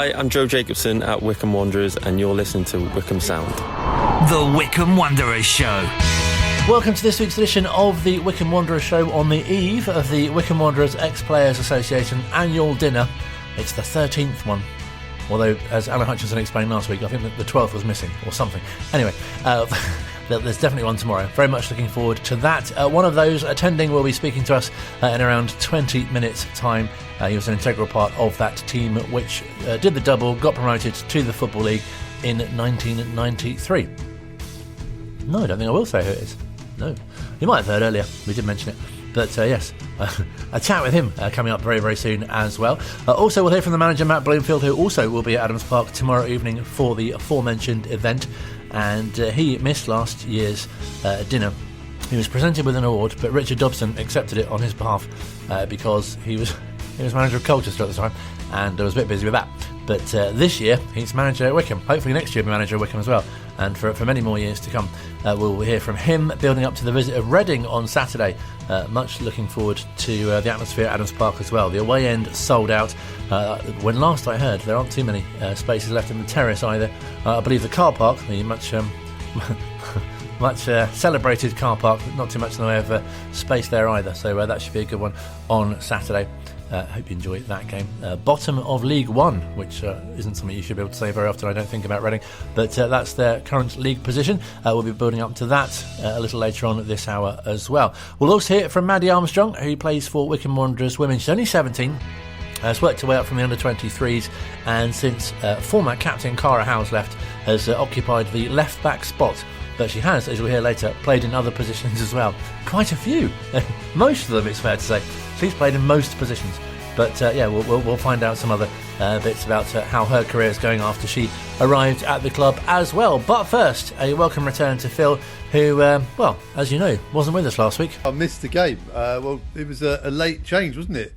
Hi, I'm Joe Jacobson at Wycombe Wanderers, and you're listening to Wycombe Sound. The Wycombe Wanderers Show. Welcome to this week's edition of the Wycombe Wanderers Show on the eve of the Wycombe Wanderers Ex-Players Association annual dinner. It's the 13th one. Although, as Alan Hutchinson explained last week, I think that the 12th was missing, or something. Anyway, there's definitely one tomorrow. Very much looking forward to that. One of those attending will be speaking to us in around 20 minutes' time. He was an integral part of that team which did the double, got promoted to the Football League in 1993. No, I don't think I will say who it is. No. You might have heard earlier. We did mention it. But yes, a chat with him coming up very, very soon as well. Also, we'll hear from the manager, Matt Bloomfield, who also will be at Adams Park tomorrow evening for the aforementioned event. And he missed last year's dinner. He was presented with an award, but Richard Dobson accepted it on his behalf because he was manager of Colchester at the time and was a bit busy with that. But this year, he's manager at Wycombe. Hopefully next year he'll be manager at Wycombe as well. And for many more years to come, we'll hear from him building up to the visit of Reading on Saturday. Much looking forward to the atmosphere at Adams Park as well. The away end sold out. When last I heard, there aren't too many spaces left in the terrace either. I believe the car park, the much celebrated car park, not too much in the way of space there either. So that should be a good one on Saturday. Hope you enjoy that game. Bottom of League One, which isn't something you should be able to say very often, I don't think, about Reading, but that's their current league position. We'll be building up to that a little later on this hour as well. We'll also hear from Maddie Armstrong, who plays for Wycombe Wanderers Women. She's only 17, has worked her way up from the under-23s, and since former captain Cara Howes left, has occupied the left-back spot. But she has, as we'll hear later, played in other positions as well. Quite a few. Most of them, it's fair to say. She's played in most positions. But yeah, we'll find out some other bits about how her career is going after she arrived at the club as well. But first, a welcome return to Phil, who, well, as you know, wasn't with us last week. I missed the game. Well, it was a late change, wasn't it?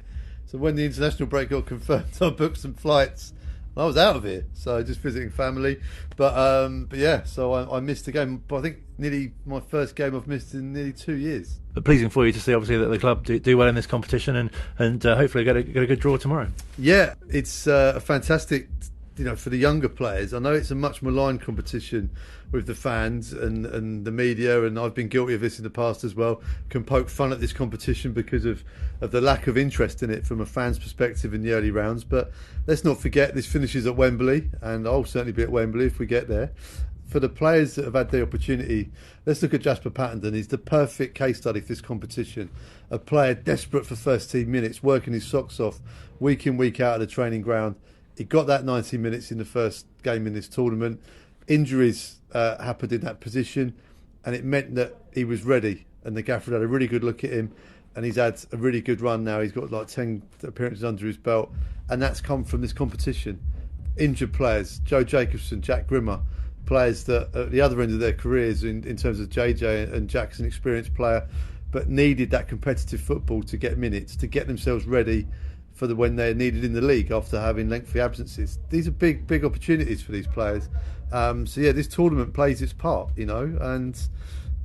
So when the international break got confirmed, I booked some flights. I was out of here, so just visiting family. But yeah, so I missed the game. But I think nearly my first game I've missed in nearly 2 years. But pleasing for you to see, obviously, that the club do well in this competition and hopefully get a good draw tomorrow. Yeah, it's a fantastic, for the younger players. I know it's a much maligned competition with the fans and the media, and I've been guilty of this in the past as well. Can poke fun at this competition because of the lack of interest in it from a fan's perspective in the early rounds. But let's not forget this finishes at Wembley, and I'll certainly be at Wembley if we get there. For the players that have had the opportunity, let's look at Jasper Pattenden. He's the perfect case study for this competition. A player desperate for first team minutes, working his socks off week in, week out at the training ground. He got that 90 minutes in the first game in this tournament. Injuries happened in that position, and it meant that he was ready, and the gaffer had a really good look at him, and he's had a really good run now. He's got like 10 appearances under his belt, and that's come from this competition. Injured players, Joe Jacobson, Jack Grimmer, players that at the other end of their careers in terms of JJ and Jack's an experienced player, but needed that competitive football to get minutes, to get themselves ready for when they're needed in the league after having lengthy absences. These are big opportunities for these players. So yeah, this tournament plays its part, and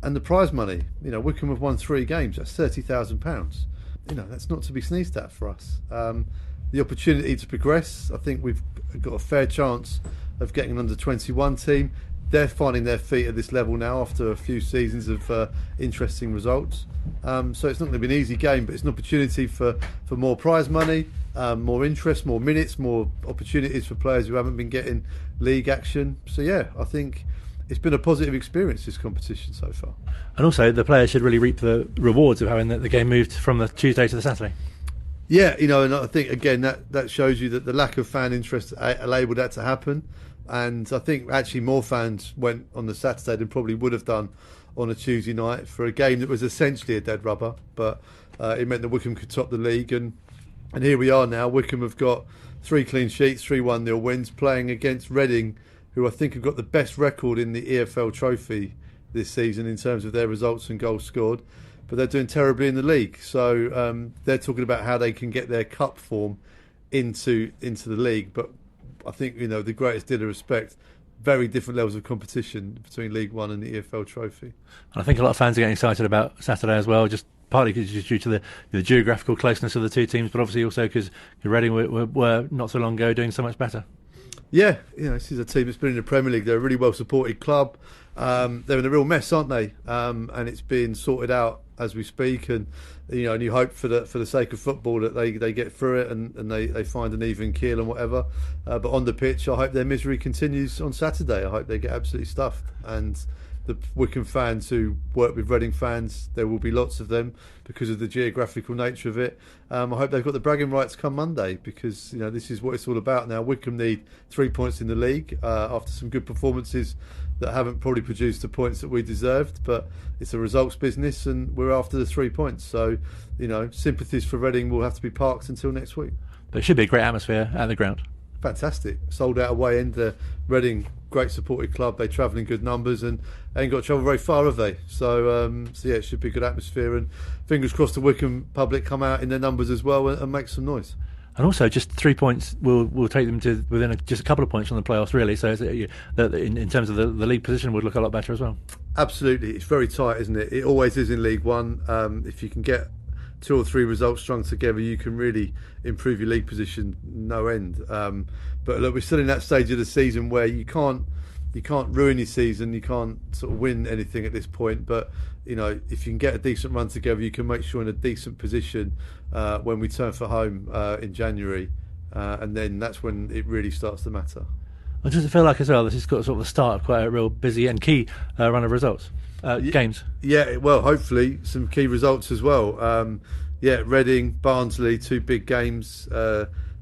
the prize money. Wycombe have won 3 games. That's £30,000. That's not to be sneezed at for us. The opportunity to progress. I think we've got a fair chance of getting an under-21 team. They're finding their feet at this level now after a few seasons of interesting results. So it's not going to be an easy game, but it's an opportunity for more prize money, more interest, more minutes, more opportunities for players who haven't been getting league action. So yeah, I think it's been a positive experience, this competition so far. And also the players should really reap the rewards of having the game moved from the Tuesday to the Saturday. Yeah, and I think again that shows you that the lack of fan interest enabled that to happen. And I think actually more fans went on the Saturday than probably would have done on a Tuesday night for a game that was essentially a dead rubber. But it meant that Wycombe could top the league. And here we are now. Wycombe have got 3 clean sheets, 3 1-0 wins, playing against Reading, who I think have got the best record in the EFL trophy this season in terms of their results and goals scored. But they're doing terribly in the league. So they're talking about how they can get their cup form into the league. But I think, the greatest deal of respect, very different levels of competition between League One and the EFL trophy. I think a lot of fans are getting excited about Saturday as well, just partly due to the geographical closeness of the two teams, but obviously also because Reading were not so long ago doing so much better. Yeah, this is a team that's been in the Premier League. They're a really well supported club. They're in a real mess, aren't they? And it's being sorted out as we speak. And and you hope for the sake of football that they get through it and they find an even keel and whatever. But on the pitch, I hope their misery continues on Saturday. I hope they get absolutely stuffed. And the Wycombe fans who work with Reading fans, there will be lots of them because of the geographical nature of it. I hope they've got the bragging rights come Monday, because this is what it's all about now. Wycombe need 3 points in the league after some good performances that haven't probably produced the points that we deserved, but it's a results business and we're after the 3 points. So sympathies for Reading will have to be parked until next week. But it should be a great atmosphere at the ground. Fantastic. Sold out away end. Reading, great supported club. They travel in good numbers and ain't got to travel very far, have they? So yeah, it should be a good atmosphere, and fingers crossed the Wycombe public come out in their numbers as well and make some noise. And also, just 3 points will take them to within just a couple of points from the playoffs, really. So in terms of the league position, would look a lot better as well. Absolutely. It's very tight, isn't it? It always is in League One. If you can get 2 or 3 results strung together, you can really improve your league position no end. But look, we're still in that stage of the season where you can't ruin your season, you can't sort of win anything at this point. But if you can get a decent run together, you can make sure in a decent position when we turn for home in January, and then that's when it really starts to matter. Well, does it feel like as well this has got sort of the start of quite a real busy and key run of results? Games. Yeah, well, hopefully some key results as well. Reading, Barnsley, 2 big games.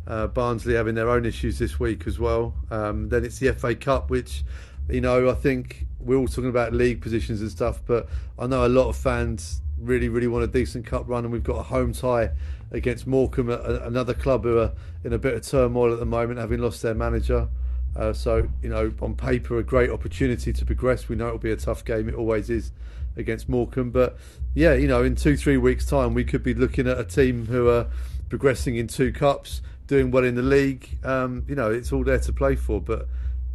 Barnsley having their own issues this week as well. Then it's the FA Cup, which I think we're all talking about league positions and stuff, but I know a lot of fans really, really want a decent cup run, and we've got a home tie against Morecambe, another club who are in a bit of turmoil at the moment, having lost their manager. So on paper, a great opportunity to progress. We know it'll be a tough game. It always is against Morecambe. But yeah, in 2-3 weeks' time, we could be looking at a team who are progressing in 2 cups, doing well in the league. It's all there to play for. But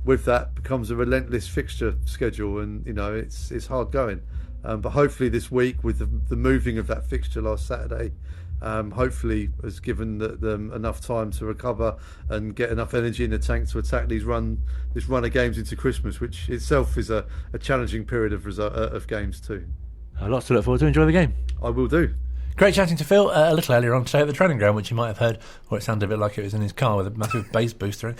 with that becomes a relentless fixture schedule, and it's hard going. But hopefully this week, with the moving of that fixture last Saturday, hopefully has given them enough time to recover and get enough energy in the tank to attack this run of games into Christmas, which itself is a challenging period of games too. Lots to look forward to. Enjoy the game. I will do. Great chatting to Phil a little earlier on today at the training ground, which you might have heard, or it sounded a bit like it was in his car with a massive bass booster in.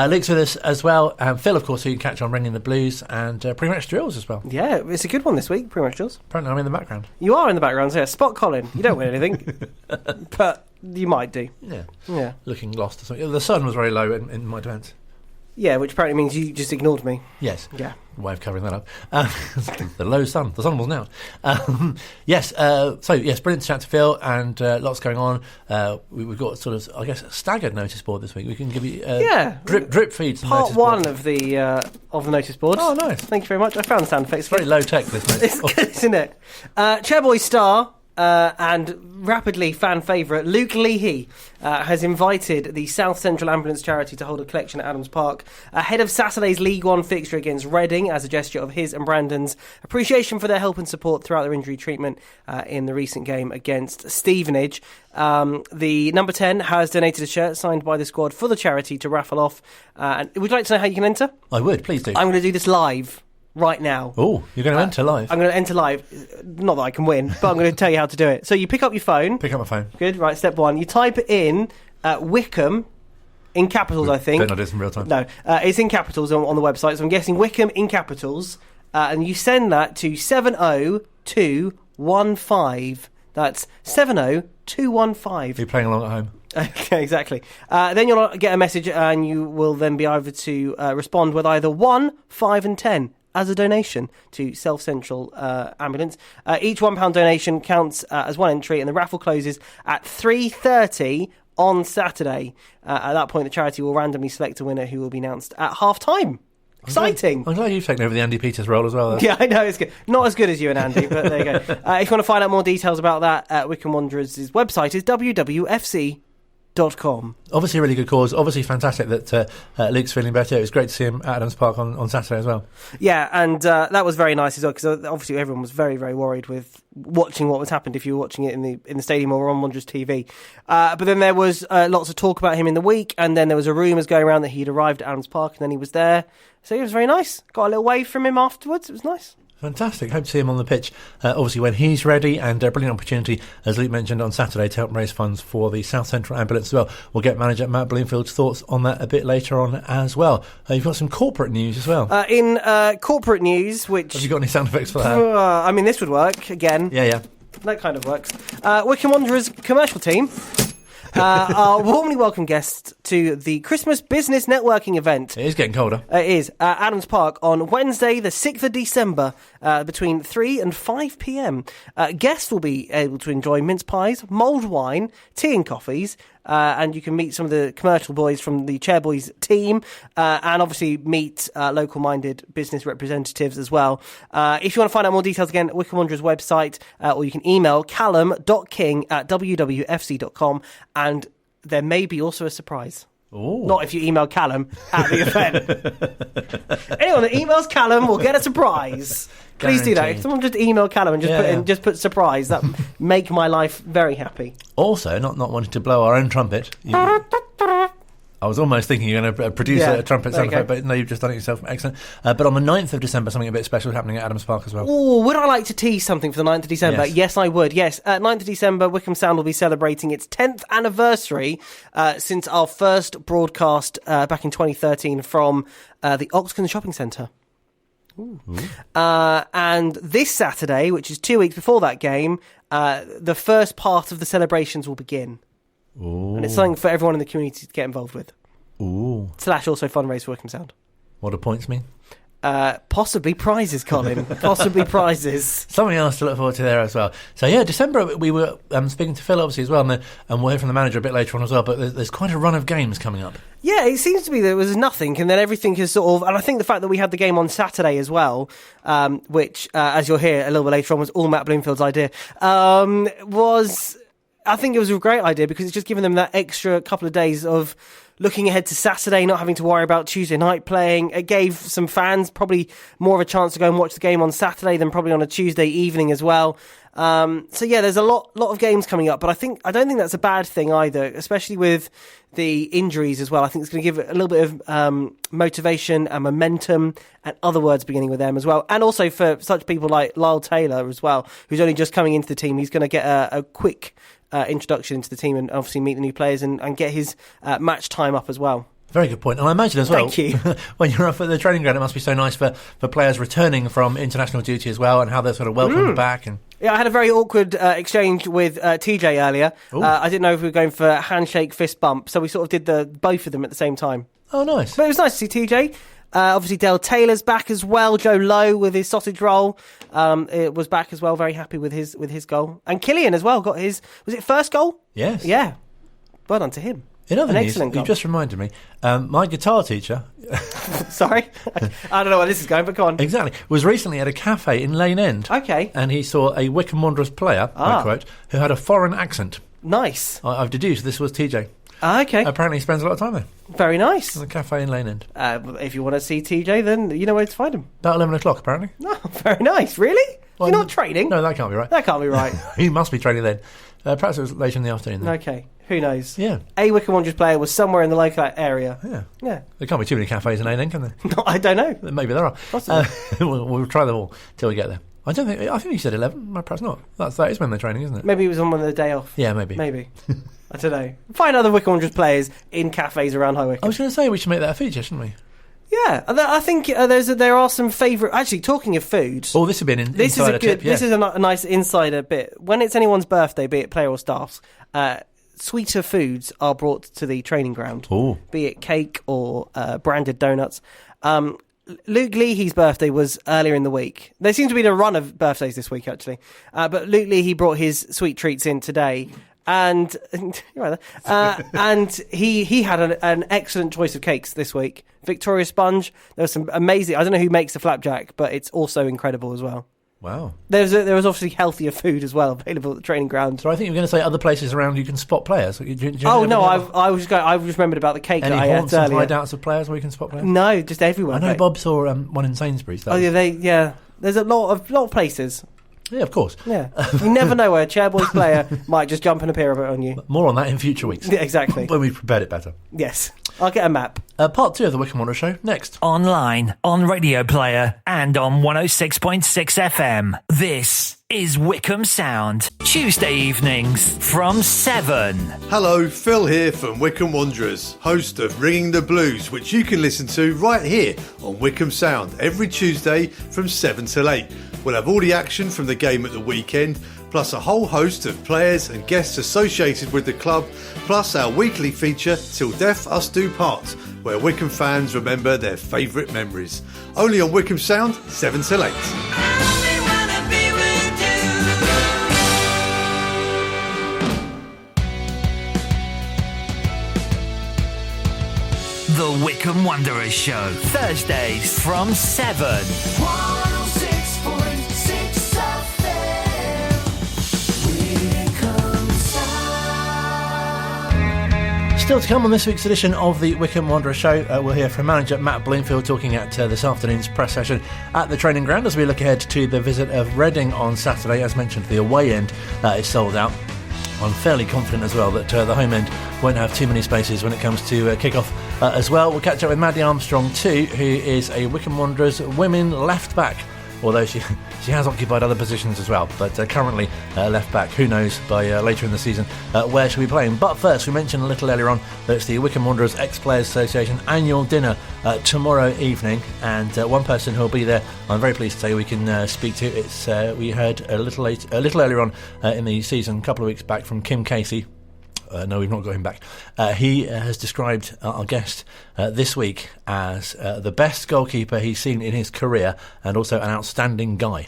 Luke's with us as well. Phil, of course, who you can catch on Ringing the Blues, and Pre-Match Drills as well. Yeah, it's a good one this week, Pre-Match Drills. Apparently I'm in the background. You are in the background, so yeah. Spot Colin. You don't win anything, but you might do. Yeah. Looking lost or something. The sun was very low in my defence. Yeah, which apparently means you just ignored me. Yes. Yeah. Way of covering that up. The low sun. The sun wasn't out. Yes. Brilliant to chat to Phil, and lots going on. We've got sort of, I guess, a staggered notice board this week. We can give you drip feeds. Part one of the notice board. Oh, nice. Thank you very much. I found sound effects. It's very low tech, this notice. It's good, isn't it? Chairboys star and rapidly fan favourite Luke Leahy has invited the South Central Ambulance Charity to hold a collection at Adams Park ahead of Saturday's League One fixture against Reading, as a gesture of his and Brandon's appreciation for their help and support throughout their injury treatment in the recent game against Stevenage. The number 10 has donated a shirt signed by the squad for the charity to raffle off. And would you like to know how you can enter? I would, please do. I'm going to do this live right now. Oh, you're going to enter live? I'm going to enter live. Not that I can win, but I'm going to tell you how to do it. So you pick up your phone. Pick up my phone. Good, right, step 1. You type in Wycombe in capitals, I think. Don't know this in real time. No, it's in capitals on the website, so I'm guessing Wycombe in capitals, and you send that to 70215. That's 70215. You're playing along at home. Okay, exactly. Then you'll get a message, and you will then be able to respond with either 1, 5 and 10 as a donation to South Central Ambulance. Each £1 donation counts as one entry, and the raffle closes at 3:30 on Saturday. At that point, the charity will randomly select a winner who will be announced at half-time. Exciting. I'm glad you've taken over the Andy Peters role as well. Though. Yeah, I know, it's good. Not as good as you and Andy, but there you go. If you want to find out more details about that, Wycombe Wanderers' website is www.fc.org. Wycombe.com. Obviously a really good cause. Obviously fantastic that Luke's feeling better. It was great to see him at Adams Park on Saturday as well. Yeah, and that was very nice as well, because obviously everyone was very, very worried with watching what was happened if you were watching it in the stadium or on Wanderers TV. But then there was lots of talk about him in the week, and then there was rumours going around that he'd arrived at Adams Park and then he was there. So it was very nice. Got a little wave from him afterwards. It was nice. Fantastic. Hope to see him on the pitch, obviously, when he's ready, and a brilliant opportunity, as Luke mentioned, on Saturday to help raise funds for the South Central Ambulance as well. We'll get manager Matt Bloomfield's thoughts on that a bit later on as well. You've got some corporate news as well. In corporate news, which... Have you got any sound effects for that? I mean, this would work, again. Yeah. That kind of works. Wycombe Wanderers commercial team are warmly welcome guests to the Christmas Business Networking event. It is getting colder. It is at Adams Park on Wednesday, the 6th of December, between 3 and 5 p.m. Guests will be able to enjoy mince pies, mulled wine, tea and coffees, and you can meet some of the commercial boys from the Chairboys team, and obviously meet local-minded business representatives as well. If you want to find out more details, again, Wycombe Wanderers website, or you can email callum.king@wwfc.com, and there may be also a surprise. Ooh. Not if you email Callum at the event. Anyone that emails Callum will get a surprise. Please do that. If someone just email Callum and just put surprise, that make my life very happy. Also, not wanting to blow our own trumpet. I was almost thinking you're going to produce a trumpet sound effect, but no, you've just done it yourself. Excellent. But on the 9th of December, something a bit special is happening at Adams Park as well. Oh, would I like to tease something for the 9th of December? Yes, I would. Yes, 9th of December, Wycombe Sound will be celebrating its 10th anniversary since our first broadcast back in 2013 from the Oxcombe Shopping Centre. And this Saturday, which is 2 weeks before that game, the first part of the celebrations will begin. Ooh. And it's something for everyone in the community to get involved with. Ooh. / also fundraise for Wycombe Sound. What do points mean? Possibly prizes, Colin. Possibly prizes. Something else to look forward to there as well. So yeah, December we were speaking to Phil obviously as well, and we'll hear from the manager a bit later on as well, but there's quite a run of games coming up. Yeah, it seems to be that there was nothing, and then everything is sort of... And I think the fact that we had the game on Saturday as well, which, as you'll hear a little bit later on, was all Matt Bloomfield's idea, was... I think it was a great idea because it's just given them that extra couple of days of looking ahead to Saturday, not having to worry about Tuesday night playing. It gave some fans probably more of a chance to go and watch the game on Saturday than probably on a Tuesday evening as well. So yeah, there's a lot of games coming up, but I don't think that's a bad thing either, especially with the injuries as well. I think it's going to give it a little bit of motivation and momentum, and other words beginning with them as well. And also for such people like Lyle Taylor as well, who's only just coming into the team, he's going to get a quick introduction into the team and obviously meet the new players and get his match time up as well. Very good point. And I imagine as well, thank you. When you're up at the training ground, it must be so nice for players returning from international duty as well, and how they're sort of welcomed back. And yeah, I had a very awkward exchange with TJ earlier. I didn't know if we were going for handshake, fist bump, so we sort of did both of them at the same time. Oh, nice. But it was nice to see TJ. Obviously, Dale Taylor's back as well. Joe Lowe with his sausage roll it was back as well. Very happy with his goal. And Killian as well got his... Was it first goal? Yes. Yeah. Well done to him. In other news, excellent you goal. just reminded me, my guitar teacher... Sorry? I don't know where this is going, but go on. Exactly. Was recently at a cafe in Lane End. Okay. And he saw a Wycombe Wanderers player, I quote, who had a foreign accent. Nice. I've deduced this was TJ. Okay. Apparently he spends a lot of time there. Very nice. At a cafe in Lane End. If you want to see TJ, then you know where to find him. About 11 o'clock, apparently. No, very nice. Really? Well, You're not training? No, that can't be right. That can't be right. He must be training then. Perhaps it was later in the afternoon then. Okay. Who knows? Yeah. A Wycombe Wanderers player was somewhere in the local area. Yeah. Yeah. There can't be too many cafes in Lane End, can there? No, I don't know. Maybe there are. Possibly. We'll try them all till we get there. I think you said 11. Perhaps not. That is when they're training, isn't it? Maybe it was on one of the day off. Yeah, maybe. Maybe. I don't know. Find other Wycombe Wanderers players in cafes around High Wycombe. I was going to say we should make that a feature, shouldn't we? Yeah, I think there are some favourite... Actually, talking of food... Oh, this would be an insider tip. This is a nice insider bit. When it's anyone's birthday, be it player or staff's, sweeter foods are brought to the training ground. Ooh. Be it cake or branded donuts. Luke Leahy's birthday was earlier in the week. There seems to be a run of birthdays this week, actually. But Luke Leahy brought his sweet treats in today. And and he had an excellent choice of cakes this week. Victoria Sponge. There was some amazing... I don't know who makes the flapjack, but it's also incredible as well. Wow. There was obviously healthier food as well available at the training ground. So I think you were going to say other places around you can spot players. I just remembered about the cake any that I ate haunts and earlier. hideouts of players where you can spot players? No, just everywhere. I know mate. Bob saw one in Sainsbury's. There's a lot of places. Yeah, of course. Yeah, you never know where a Chairboys player might just jump and appear a bit on you. More on that in future weeks. Yeah, exactly. When we've prepared it better. Yes, I'll get a map. Part 2 of the Wycombe Wanderers Show next. Online, on Radio Player, and on 106.6 FM. This is Wycombe Sound. Tuesday evenings from 7. Hello, Phil here from Wycombe Wanderers, host of Ringing the Blues, which you can listen to right here on Wycombe Sound every Tuesday from 7 till 8. We'll have all the action from the game at the weekend, plus a whole host of players and guests associated with the club, plus our weekly feature Till Death Us Do Part, where Wycombe fans remember their favourite memories. Only on Wycombe Sound, 7 till 8. The Wycombe Wanderers Show, Thursdays from 7. 106.6 FM. Still to come on this week's edition of the Wycombe Wanderers Show, we'll hear from manager Matt Bloomfield talking at this afternoon's press session at the training ground as we look ahead to the visit of Reading on Saturday. As mentioned, the away end is sold out. I'm fairly confident as well that the home end won't have too many spaces when it comes to kick-off as well. We'll catch up with Maddie Armstrong too, who is a Wycombe Wanderers Women left-back, although she has occupied other positions as well, but currently left-back. Who knows by later in the season where she'll be playing. But first, we mentioned a little earlier on that it's the Wycombe Wanderers Ex-Players Association annual dinner tomorrow evening, and one person who'll be there, I'm very pleased to say we can speak to. It's we heard a little earlier on in the season, a couple of weeks back, from Kim Casey. No, we've not got him back. He has described our guest this week as the best goalkeeper he's seen in his career, and also an outstanding guy,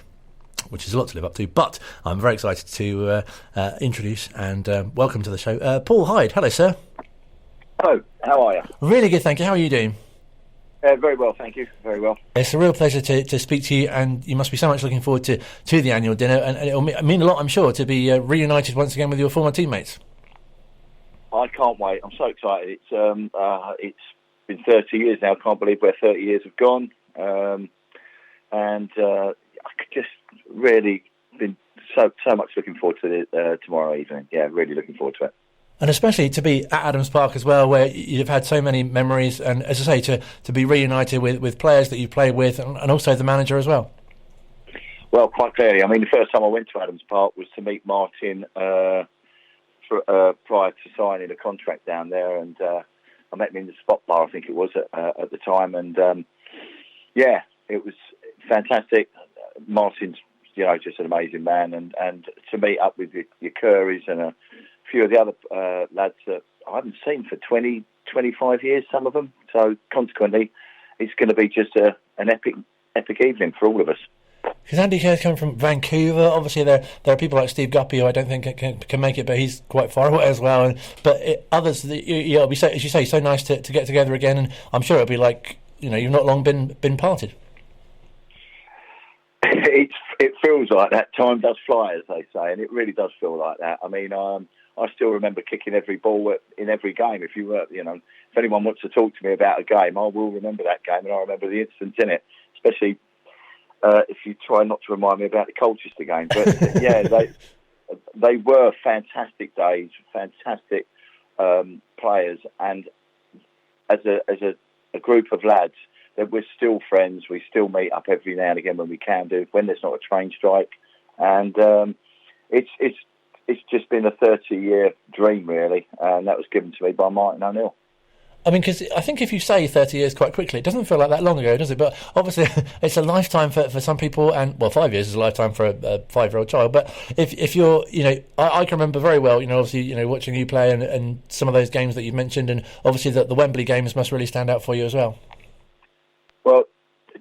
which is a lot to live up to. But I'm very excited to introduce and welcome to the show Paul Hyde. Hello, sir. Hello, how are you? Really good, thank you. How are you doing? Very well, thank you. Very well. It's a real pleasure to speak to you, and you must be so much looking forward to the annual dinner, and it'll mean a lot, I'm sure, to be reunited once again with your former teammates. I can't wait. I'm so excited. It's been 30 years now. I can't believe where 30 years have gone. I could just really been so much looking forward to tomorrow evening. Yeah, really looking forward to it. And especially to be at Adams Park as well, where you've had so many memories, and as I say, to be reunited with players that you've played with, and also the manager as well. Well, quite clearly. I mean, the first time I went to Adams Park was to meet Martin prior to signing a contract down there, and I met him in the Spot Bar, I think it was, at the time, and yeah, it was fantastic. Martin's, just an amazing man, and to meet up with your Currys and a few of the other lads that I haven't seen for 20, 25 years, some of them, so consequently it's going to be just an epic evening for all of us. Because Andy Kerr's coming from Vancouver. Obviously, there are people like Steve Guppy who I don't think can make it, but he's quite far away as well. Others, it'll be, as you say, so nice to get together again. And I'm sure it'll be like, you've not long been parted. It feels like that. Time does fly, as they say, and it really does feel like that. I mean, I still remember kicking every ball in every game. If if anyone wants to talk to me about a game, I will remember that game, and I remember the incidents in it, especially. If you try not to remind me about the Colchester game. But yeah, they were fantastic days, fantastic players, and as a group of lads, that we're still friends. We still meet up every now and again when we can do, when there's not a train strike, and it's just been a 30-year dream really, and that was given to me by Martin O'Neill. I mean, because I think if you say 30 years quite quickly, it doesn't feel like that long ago, does it? But obviously, it's a lifetime for some people, and 5 years is a lifetime for a 5-year-old child. But if you're, I can remember very well, obviously, watching you play and some of those games that you've mentioned, and obviously the Wembley games must really stand out for you as well. Well,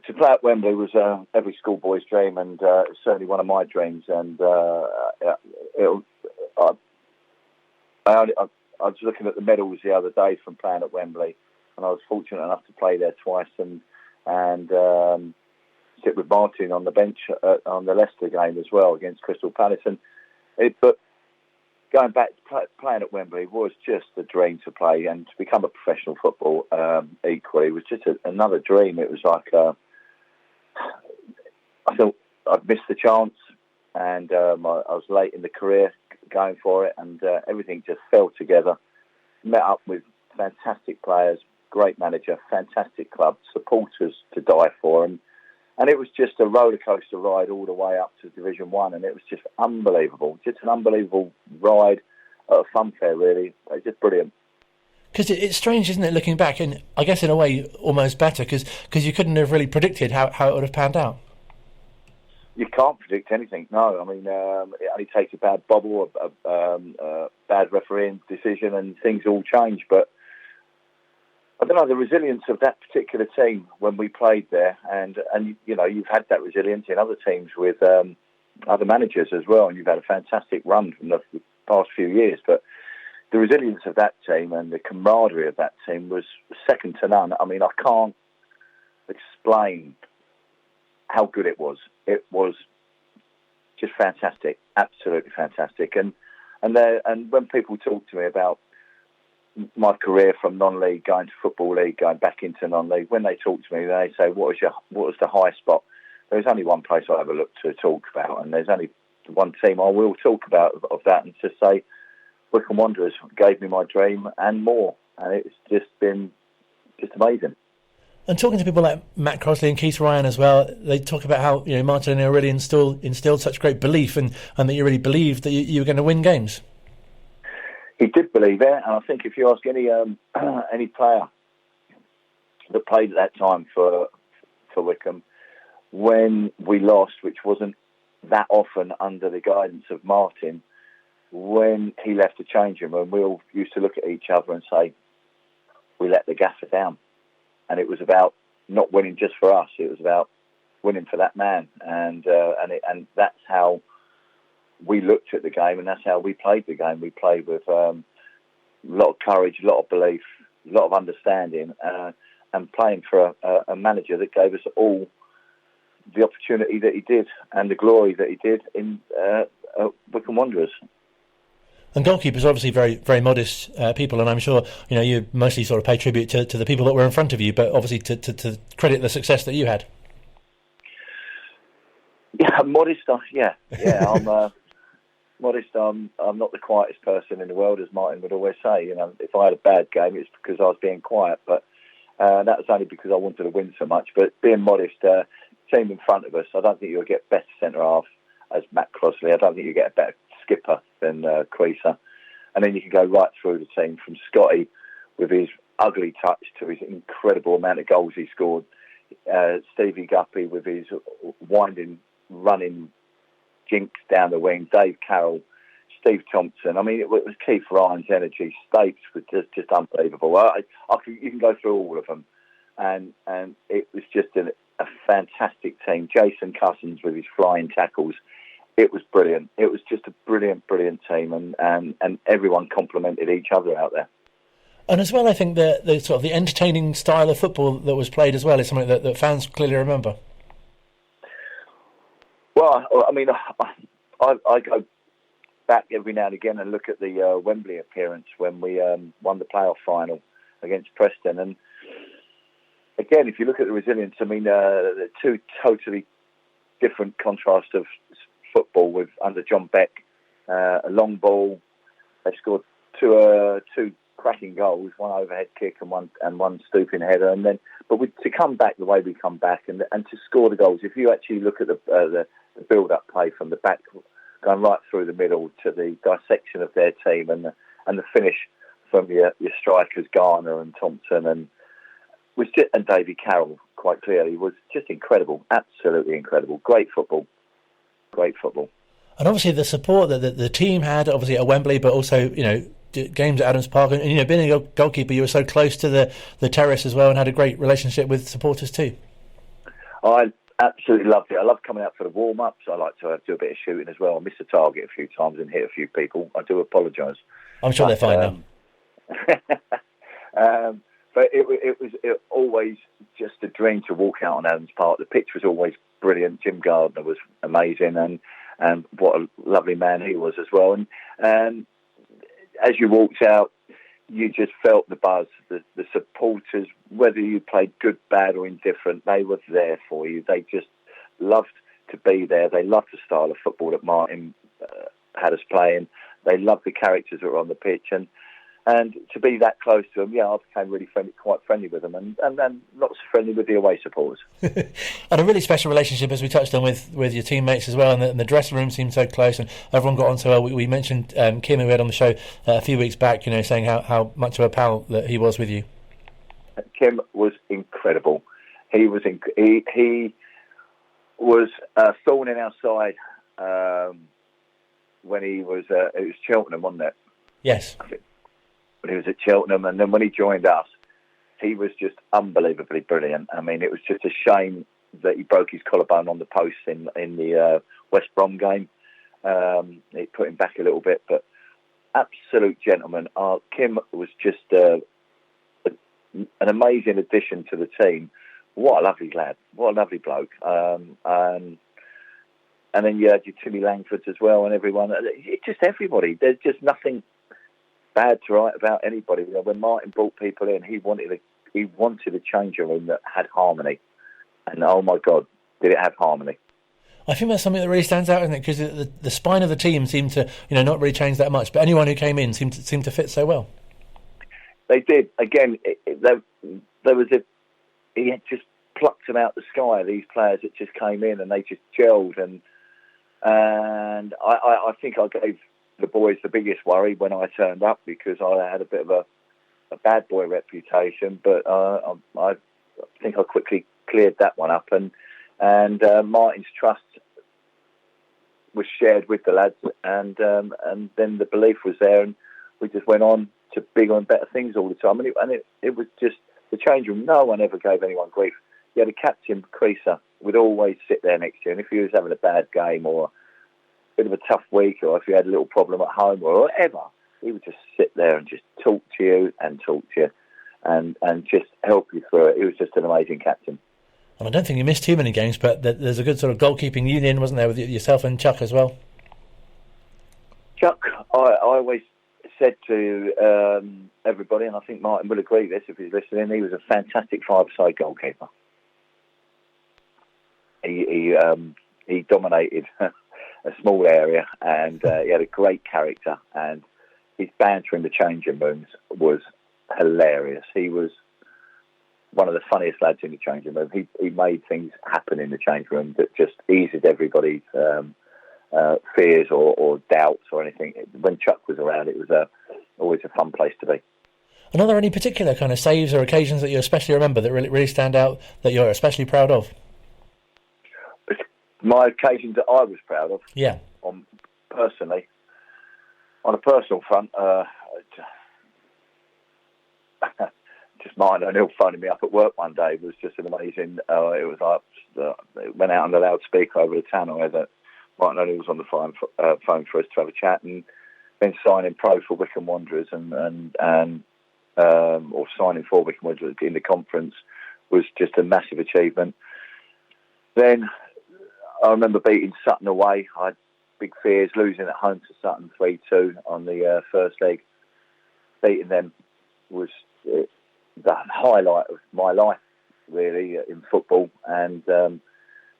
to play at Wembley was every schoolboy's dream, and it's certainly one of my dreams. And I was looking at the medals the other day from playing at Wembley, and I was fortunate enough to play there twice, and sit with Martin on the bench on the Leicester game as well against Crystal Palace. But going back, playing at Wembley was just a dream to play, and to become a professional football equally was just another dream. It was like I thought I'd missed the chance, and I was late in the career going for it, and everything just fell together. Met up with fantastic players, great manager, fantastic club, supporters to die for, and it was just a roller coaster ride all the way up to Division 1, and it was just unbelievable. Just an unbelievable ride at a fun fair, really. It was just brilliant. Because it's strange, isn't it, looking back, and I guess in a way almost better, because you couldn't have really predicted how it would have panned out. You can't predict anything, no. I mean, it only takes a bad bobble, a bad refereeing decision, and things all change. But I don't know, the resilience of that particular team when we played there, and you know, you've had that resilience in other teams with other managers as well, and you've had a fantastic run from the past few years. But the resilience of that team and the camaraderie of that team was second to none. I mean, I can't explain how good it was. It was just fantastic, absolutely fantastic. And when people talk to me about my career from non-league going to football league, going back into non-league, when they talk to me, they say, "What was the high spot?" There's only one place I ever look to talk about, and there's only one team I will talk about of that, and to say Wycombe Wanderers gave me my dream and more, and it's just been amazing. And talking to people like Matt Crossley and Keith Ryan as well, they talk about how, you know, Martin O'Neill really instilled such great belief, and that you really believed that you were going to win games. He did believe it, and I think if you ask any player that played at that time for Wycombe, when we lost, which wasn't that often under the guidance of Martin, when he left the changing room, we all used to look at each other and say, "We let the gaffer down." And it was about not winning just for us; it was about winning for that man, and that's how we looked at the game, and that's how we played the game. We played with a lot of courage, a lot of belief, a lot of understanding, and playing for a manager that gave us all the opportunity that he did and the glory that he did in Wycombe Wanderers. And goalkeepers are obviously very, very modest people, and I'm sure, you know, you mostly sort of pay tribute to the people that were in front of you, but obviously to credit the success that you had. Yeah, modest. Yeah. I'm modest. I'm not the quietest person in the world, as Martin would always say. You know, if I had a bad game, it's because I was being quiet. But that was only because I wanted to win so much. But being modest, team in front of us, I don't think you'll get better centre half as Matt Crossley. I don't think you get a better skipper than Creaser. And then you can go right through the team from Scotty with his ugly touch to his incredible amount of goals he scored. Stevie Guppy with his winding, running jinx down the wing. Dave Carroll, Steve Thompson. I mean, it was Keith Ryan's energy. Stapes was just unbelievable. You can go through all of them. And it was just a fantastic team. Jason Cousins with his flying tackles. It was brilliant. It was just a brilliant, brilliant team, and everyone complimented each other out there. And as well, I think the sort of the entertaining style of football that was played as well is something that fans clearly remember. Well, I mean, I go back every now and again and look at the Wembley appearance when we won the playoff final against Preston, and again, if you look at the resilience, I mean, the two totally different contrasts of football with under John Beck, a long ball. They scored two cracking goals, one overhead kick and one stooping header, but to come back the way we come back and to score the goals. If you actually look at the build-up play from the back, going right through the middle to the dissection of their team and the finish from your strikers Garner and Thompson and Davy Carroll, quite clearly, was just incredible, absolutely incredible. Great football. And obviously the support that the team had, obviously at Wembley, but also, you know, games at Adams Park, and you know, being a goalkeeper, you were so close to the terrace as well, and had a great relationship with supporters too. I absolutely loved it. I love coming out for the warm-ups. I like to do a bit of shooting as well. I missed the target a few times and hit a few people. I do apologise. I'm sure they're fine now. But it was always just a dream to walk out on Adams Park. The pitch was always brilliant. Jim Gardner was amazing, and what a lovely man he was as well. And as you walked out, you just felt the buzz. The supporters, whether you played good, bad or indifferent, they were there for you. They just loved to be there. They loved the style of football that Martin had us playing. They loved the characters that were on the pitch, and to be that close to them, I became really quite friendly with them, and not so friendly with the away supporters. And a really special relationship, as we touched on, with your teammates as well, and the dressing room seemed so close, and everyone got on so well. We mentioned Kim, who we had on the show a few weeks back, saying how much of a pal that he was with you. Kim was incredible. He was he was a thorn in our side when he was it was Cheltenham, wasn't it? Yes. When he was at Cheltenham, and then when he joined us, he was just unbelievably brilliant. I mean, it was just a shame that he broke his collarbone on the post in the West Brom game. It put him back a little bit, but absolute gentleman. Kim was just an amazing addition to the team. What a lovely lad. What a lovely bloke. And then you had your Timmy Langfords as well, and everyone. Just everybody. There's just nothing bad to write about anybody. When Martin brought people in, he wanted a changing room that had harmony. And oh my God, did it have harmony? I think that's something that really stands out, isn't it? Because the spine of the team seemed to, not really change that much. But anyone who came in seemed to fit so well. They did. Again, there was he had just plucked them out the sky. These players that just came in and they just gelled. And I think I gave the boys the biggest worry when I turned up, because I had a bit of a bad boy reputation, but I think I quickly cleared that one up, and Martin's trust was shared with the lads, and then the belief was there, and we just went on to bigger and better things all the time, and it was just the change room. No one ever gave anyone grief. You had a captain, Creaser, would always sit there next to you, and if he was having a bad game or bit of a tough week, or if you had a little problem at home or whatever, he would just sit there and just talk to you and just help you through it. He was just an amazing captain. And I don't think you missed too many games, but there's a good sort of goalkeeping union, wasn't there, with yourself and Chuck as well? Chuck, I always said to everybody, and I think Martin will agree with this if he's listening, he was a fantastic five-side goalkeeper. He dominated a small area, and he had a great character, and his banter in the changing rooms was hilarious. He was one of the funniest lads in the changing room. He made things happen in the changing room that just eased everybody's fears or doubts or anything. When Chuck was around, it was always a fun place to be. And are there any particular kind of saves or occasions that you especially remember that really stand out, that you're especially proud of? My occasions that I was proud of, yeah. On a personal front, just Martin O'Neill phoning me up at work one day was just an amazing. It was like it went out on the loudspeaker over the tannoy that Martin O'Neill was on the phone for us to have a chat, and then signing pro for Wycombe Wanderers or signing for Wycombe Wanderers in the conference was just a massive achievement. Then I remember beating Sutton away. I had big fears, losing at home to Sutton 3-2 on the first leg. Beating them was the highlight of my life, really, in football. And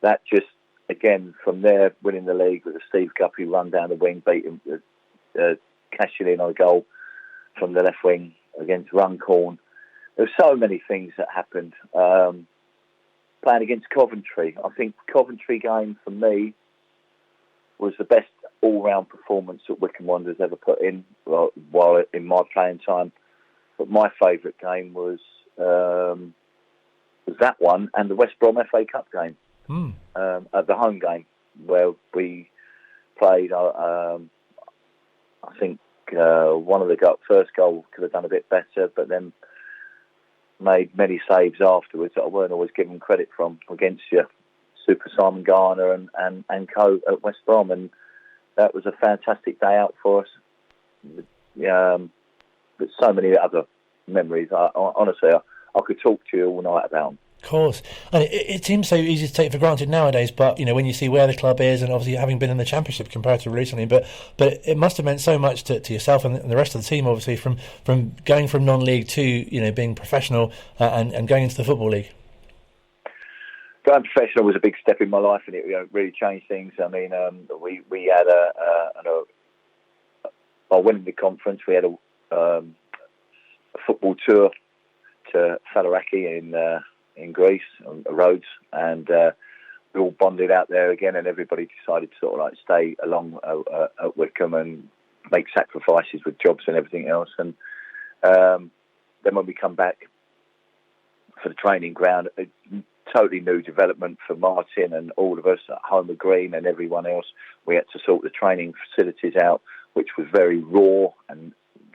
that just, again, from there, winning the league with a Steve Guppy run down the wing, beating, cashing in on a goal from the left wing against Runcorn. There were so many things that happened. Playing against Coventry. I think Coventry game for me was the best all-round performance that Wycombe Wanderers ever put in while in my playing time. But my favourite game was that one and the West Brom FA Cup game at the home game where we played. I think one of the first goal could have done a bit better, but then made many saves afterwards that I weren't always given credit from against you, Super Simon Garner and co at West Brom, and that was a fantastic day out for us. But so many other memories. Honestly, I could talk to you all night about them. Of course. And it seems so easy to take for granted nowadays, but, when you see where the club is, and obviously having been in the Championship comparatively recently, but it must have meant so much to yourself and the rest of the team, obviously, from going from non-league to, being professional and going into the Football League. Going professional was a big step in my life, and it really changed things. I mean, we had by winning the conference, we had a football tour to Faliraki in Greece on the roads, and we all bonded out there again, and everybody decided to sort of stay along at Wycombe and make sacrifices with jobs and everything else. And then when we come back for the training ground, a totally new development for Martin and all of us at Homer Green and everyone else. We had to sort the training facilities out, which was very raw and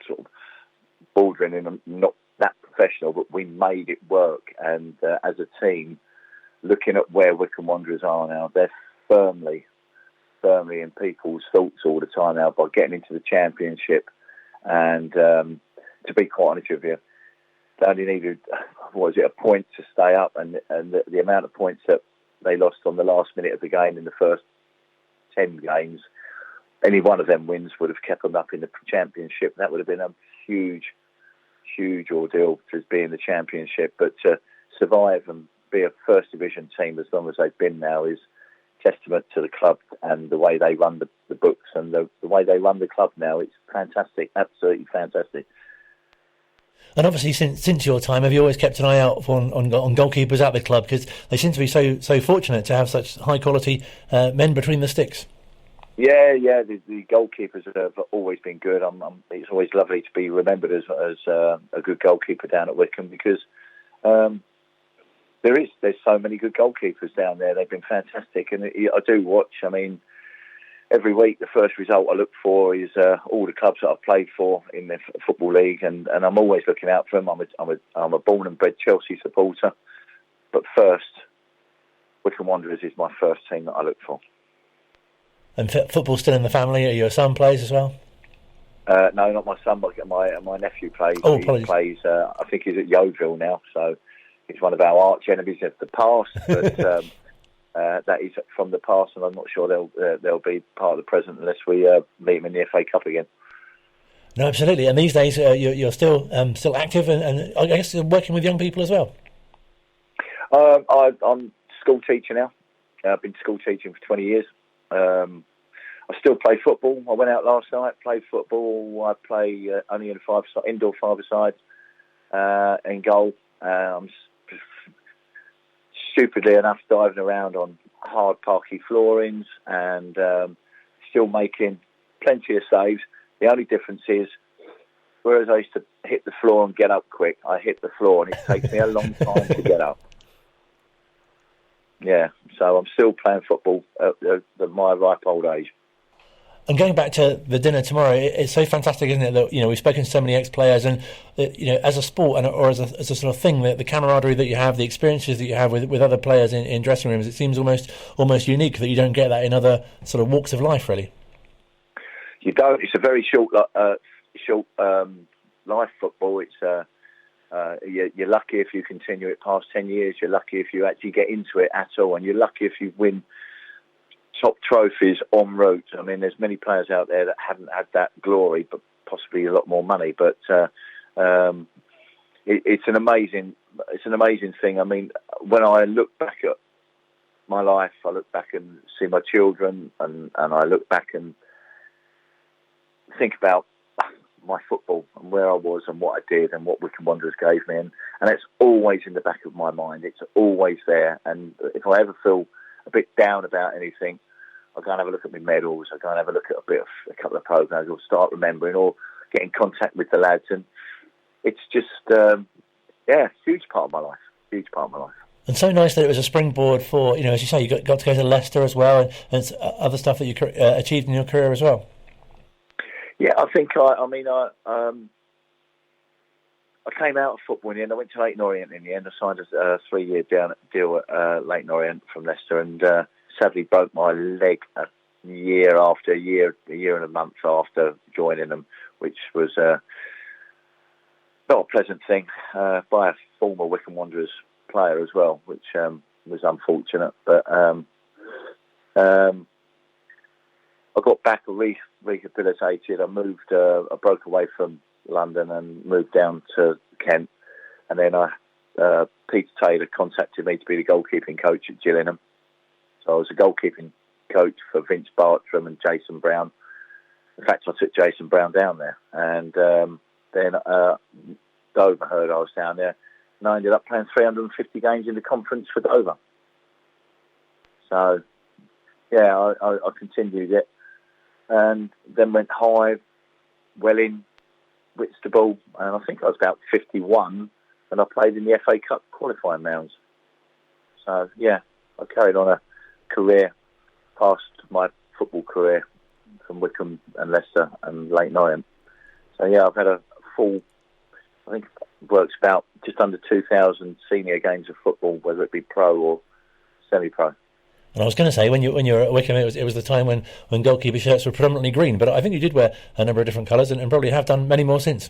sort of bordering in not that professional, but we made it work. And as a team, looking at where Wycombe Wanderers are now, they're firmly in people's thoughts all the time now by getting into the Championship. And to be quite honest with you, they only needed, a point to stay up, and the amount of points that they lost on the last minute of the game in the first 10 games, any one of them wins would have kept them up in the Championship. That would have been a huge ordeal to be in the Championship, but to survive and be a First Division team as long as they've been now is testament to the club and the way they run the books and the way they run the club now. It's fantastic, absolutely fantastic. And obviously, since your time, have you always kept an eye out on goalkeepers at the club? Because they seem to be so fortunate to have such high quality men between the sticks. Yeah, the goalkeepers have always been good. It's always lovely to be remembered as a good goalkeeper down at Wycombe, because there's so many good goalkeepers down there. They've been fantastic, and I do watch. I mean, every week the first result I look for is all the clubs that I've played for in the Football League, and I'm always looking out for them. I'm a born and bred Chelsea supporter, but first, Wycombe Wanderers is my first team that I look for. And football's still in the family? Are your son plays as well? No, not my son, but my nephew plays. Oh, he plays. I think he's at Yeovil now, so he's one of our arch enemies of the past. But that is from the past, and I'm not sure they'll be part of the present unless we meet them in the FA Cup again. No, absolutely. And these days, you're still active, and I guess working with young people as well. I'm school teacher now. I've been school teaching for 20 years. I still play football. I went out last night, played football. I play only in indoor five-a-side in goal. I'm stupidly enough diving around on hard parky floorings and still making plenty of saves. The only difference is, whereas I used to hit the floor and get up quick, I hit the floor and it takes me a long time to get up. Yeah, so I'm still playing football at my ripe old age. And going back to the dinner tomorrow, it's so fantastic, isn't it? That we've spoken to so many ex-players, and as a sport or as a sort of thing, the camaraderie that you have, the experiences that you have with other players in dressing rooms, it seems almost unique that you don't get that in other sort of walks of life, really. You don't. It's a very short life, football. It's you're lucky if you continue it past 10 years. You're lucky if you actually get into it at all, and you're lucky if you win top trophies en route. I mean, there's many players out there that haven't had that glory, but possibly a lot more money. But it's an amazing thing. I mean, when I look back at my life, I look back and see my children, and I look back and think about my football and where I was and what I did and what Wycombe Wanderers gave me, and it's always in the back of my mind. It's always there, and if I ever feel a bit down about anything, I'll go and have a look at my medals. I'll go and have a look at a couple of programs, or start remembering, or get in contact with the lads, and it's just huge part of my life. And so nice that it was a springboard for, as you say, you got to go to Leicester as well, and other stuff that you achieved in your career as well. Yeah, I think I came out of football in the end. I went to Leyton Orient in the end. I signed a 3-year deal at Leyton Orient from Leicester, and sadly broke my leg a year and a month after joining them, which was not a pleasant thing by a former Wycombe Wanderers player as well, which was unfortunate. But I got back rehabilitated. I moved. I broke away from London and moved down to Kent, and then Peter Taylor contacted me to be the goalkeeping coach at Gillingham. So I was a goalkeeping coach for Vince Bartram and Jason Brown. In fact, I took Jason Brown down there, and then Dover heard I was down there, and I ended up playing 350 games in the conference for Dover. So, yeah, I continued it, and then went High, Welling, Whitstable, and I think I was about 51, and I played in the FA Cup qualifying rounds. So, yeah, I carried on a career past my football career from Wycombe and Leicester and Leyton Orient. So, yeah, I've had a full, I think it works about just under 2,000 senior games of football, whether it be pro or semi-pro. And I was going to say, when you were at Wycombe, it was the time when goalkeeper shirts were predominantly green, but I think you did wear a number of different colours and probably have done many more since.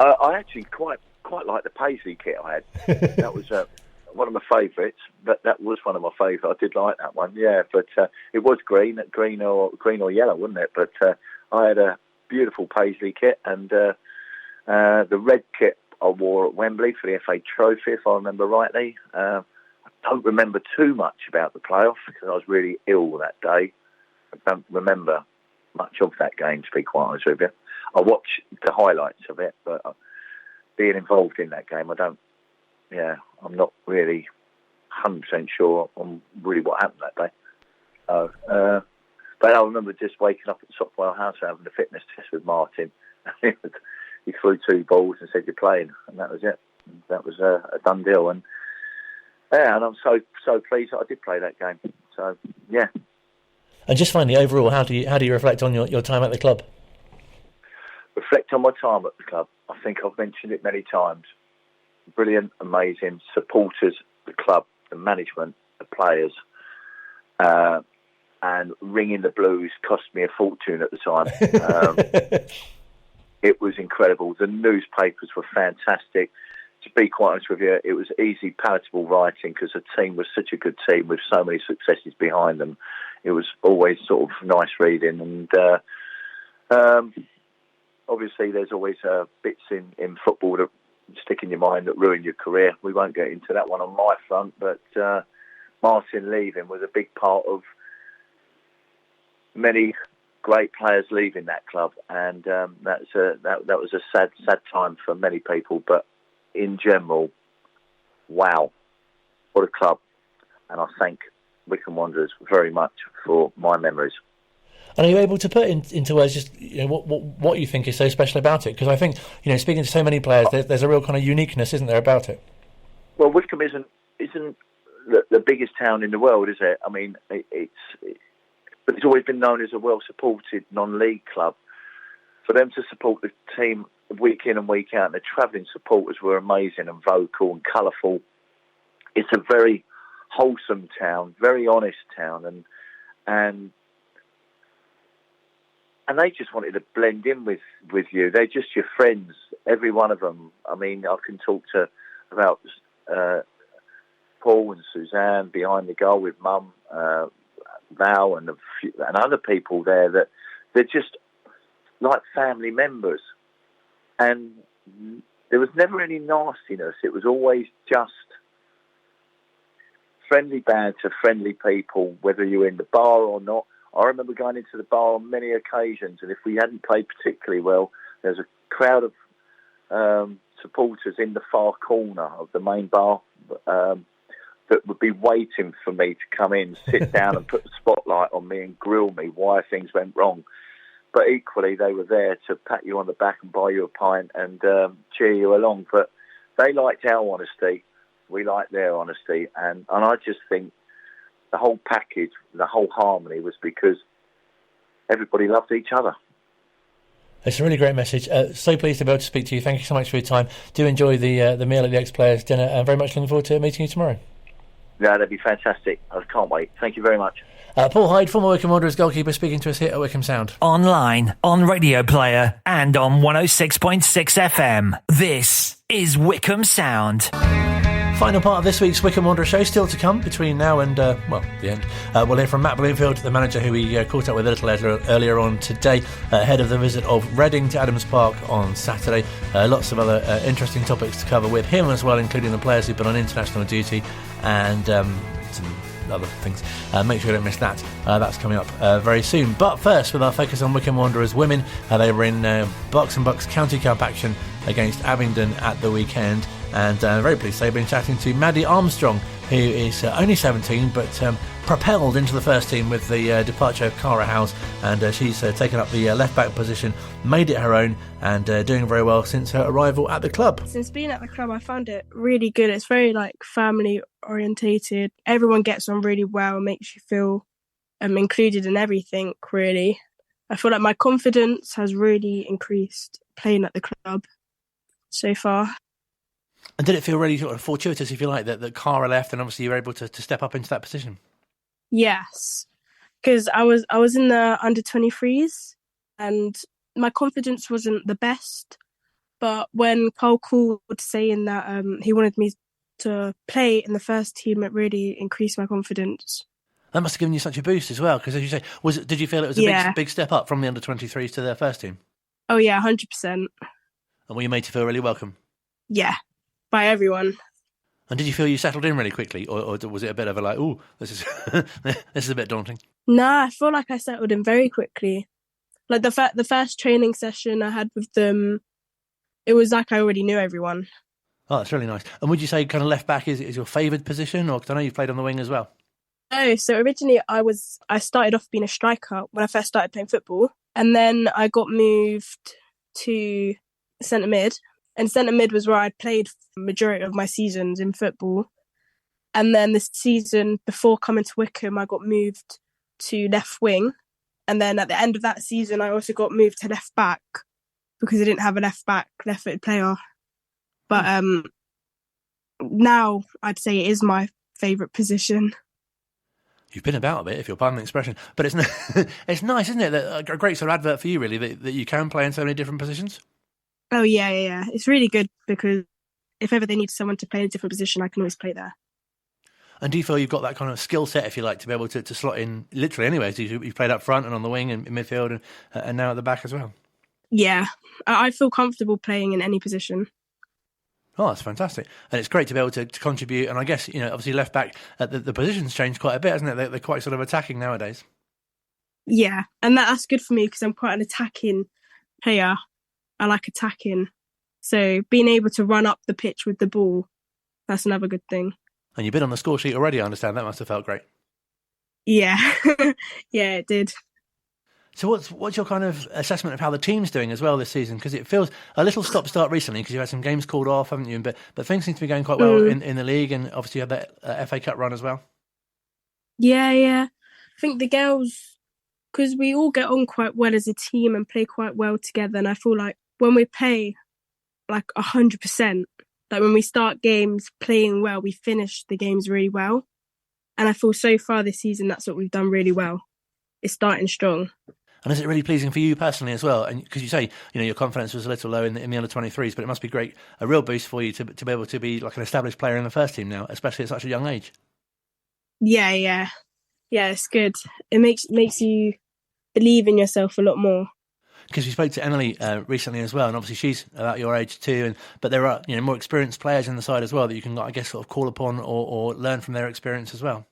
I actually quite like the Paisley kit I had. That was one of my favourites, but that was one of my favourites. I did like that one, yeah. But it was green or yellow, wasn't it? But I had a beautiful Paisley kit, and the red kit I wore at Wembley for the FA Trophy, if I remember rightly. I don't remember too much about the playoff because I was really ill that day. I don't remember much of that game, to be quite honest with you. I watched the highlights of it, but being involved in that game, I'm not really 100% sure on really what happened that day. But I remember just waking up at Sopwell House and having a fitness test with Martin. He threw 2 balls and said, "You're playing," and that was it. That was a done deal. And yeah, and I'm so pleased that I did play that game. So yeah. And just finally, overall, how do you reflect on your time at the club? Reflect on my time at the club. I think I've mentioned it many times. Brilliant, amazing supporters, the club, the management, the players, and ringing the blues cost me a fortune at the time. It was incredible. The newspapers were fantastic. To be quite honest with you, it was easy, palatable writing because the team was such a good team with so many successes behind them. It was always sort of nice reading, and obviously there's always bits in football that stick in your mind that ruin your career. We won't get into that one on my front, but Martin leaving was a big part of many great players leaving that club, and that was a sad time for many people. But in general, wow, what a club! And I thank Wycombe Wanderers very much for my memories. And are you able to put into words just what you think is so special about it? Because I think speaking to so many players, there's a real kind of uniqueness, isn't there, about it? Well, Wycombe isn't the biggest town in the world, is it? I mean, but it's always been known as a well-supported non-league club. For them to support the team week in and week out, and the travelling supporters were amazing and vocal and colourful. It's a very wholesome town, very honest town, and they just wanted to blend in with you. They're just your friends, every one of them. I mean, I can talk about Paul and Suzanne behind the goal with Mum, Val and other people there, that they're just like family members. And there was never any nastiness. It was always just friendly banter, friendly people, whether you were in the bar or not. I remember going into the bar on many occasions, and if we hadn't played particularly well, there's a crowd of supporters in the far corner of the main bar that would be waiting for me to come in, sit down and put the spotlight on me and grill me why things went wrong. But equally, they were there to pat you on the back and buy you a pint and cheer you along. But they liked our honesty. We liked their honesty. And I just think the whole package, the whole harmony was because everybody loved each other. It's a really great message. So pleased to be able to speak to you. Thank you so much for your time. Do enjoy the meal at the ex-players dinner, and very much looking forward to meeting you tomorrow. Yeah, that'd be fantastic. I can't wait. Thank you very much. Paul Hyde, former Wycombe Wanderers goalkeeper, speaking to us here at Wycombe Sound. Online, on Radio Player, and on 106.6 FM. This is Wycombe Sound. Final part of this week's Wycombe Wanderers Show still to come between now and, the end. We'll hear from Matt Bloomfield, the manager who we caught up with a little earlier on today, ahead of the visit of Reading to Adams Park on Saturday. Lots of other interesting topics to cover with him as well, including the players who've been on international duty and some other things. Make sure you don't miss that. That's coming up very soon. But first, with our focus on Wycombe Wanderers Women, they were in Bucks and Bucks County Cup action against Abingdon at the weekend. And very pleased to say, I've been chatting to Maddie Armstrong, who is only 17, but propelled into the first team with the departure of Cara Howes. And she's taken up the left-back position, made it her own, and doing very well since her arrival at the club. Since being at the club, I found it really good. It's very family-orientated. Everyone gets on really well and makes you feel included in everything, really. I feel like my confidence has really increased playing at the club so far. And did it feel really sort of fortuitous, if you like, that Cara left and obviously you were able to step up into that position? Yes, because I was in the under-23s and my confidence wasn't the best. But when Cole called saying that he wanted me to play in the first team, it really increased my confidence. That must have given you such a boost as well, because as you say, did you feel it was a big step up from the under-23s to the first team? Oh yeah, 100%. And were you made to feel really welcome? Yeah, by everyone. And did you feel you settled in really quickly, or was it a bit of a this is this is a bit daunting? Nah, I feel like I settled in very quickly. Like the first training session I had with them, it was like I already knew everyone. Oh, that's really nice. And would you say kind of left back is your favoured position, or because I know you've played on the wing as well? No, so originally I started off being a striker when I first started playing football, and then I got moved to centre mid. And centre mid was where I played the majority of my seasons in football. And then the season before coming to Wycombe, I got moved to left wing. And then at the end of that season, I also got moved to left back because I didn't have a left-footed player. But now I'd say it is my favourite position. You've been about a bit, if you'll pardon the expression. But it's it's nice, isn't it? That a great sort of advert for you, really, that you can play in so many different positions. Oh, yeah. It's really good because if ever they need someone to play in a different position, I can always play there. And do you feel you've got that kind of skill set, if you like, to be able to slot in literally anyway? So you've played up front and on the wing and in midfield and now at the back as well? Yeah, I feel comfortable playing in any position. Oh, that's fantastic. And it's great to be able to contribute. And I guess, obviously left back, the position's changed quite a bit, hasn't it? They're quite sort of attacking nowadays. Yeah, and that's good for me because I'm quite an attacking player. I like attacking. So being able to run up the pitch with the ball, that's another good thing. And you've been on the score sheet already, I understand. That must have felt great. Yeah, yeah, it did. So what's your kind of assessment of how the team's doing as well this season? Because it feels a little stop-start recently because you had some games called off, haven't you? But things seem to be going quite well in the league, and obviously you had that FA Cup run as well. Yeah. I think the girls, because we all get on quite well as a team and play quite well together, and I feel like when we play like 100%, like when we start games playing well, we finish the games really well. And I feel so far this season that's what we've done really well. It's starting strong. And is it really pleasing for you personally as well? And because you say, your confidence was a little low in the under-23s, but it must be great, a real boost for you to be able to be like an established player in the first team now, especially at such a young age. Yeah, it's good. It makes you believe in yourself a lot more. Because we spoke to Emily recently as well, and obviously she's about your age too. But there are more experienced players in the side as well that you can, I guess, sort of call upon or learn from their experience as well.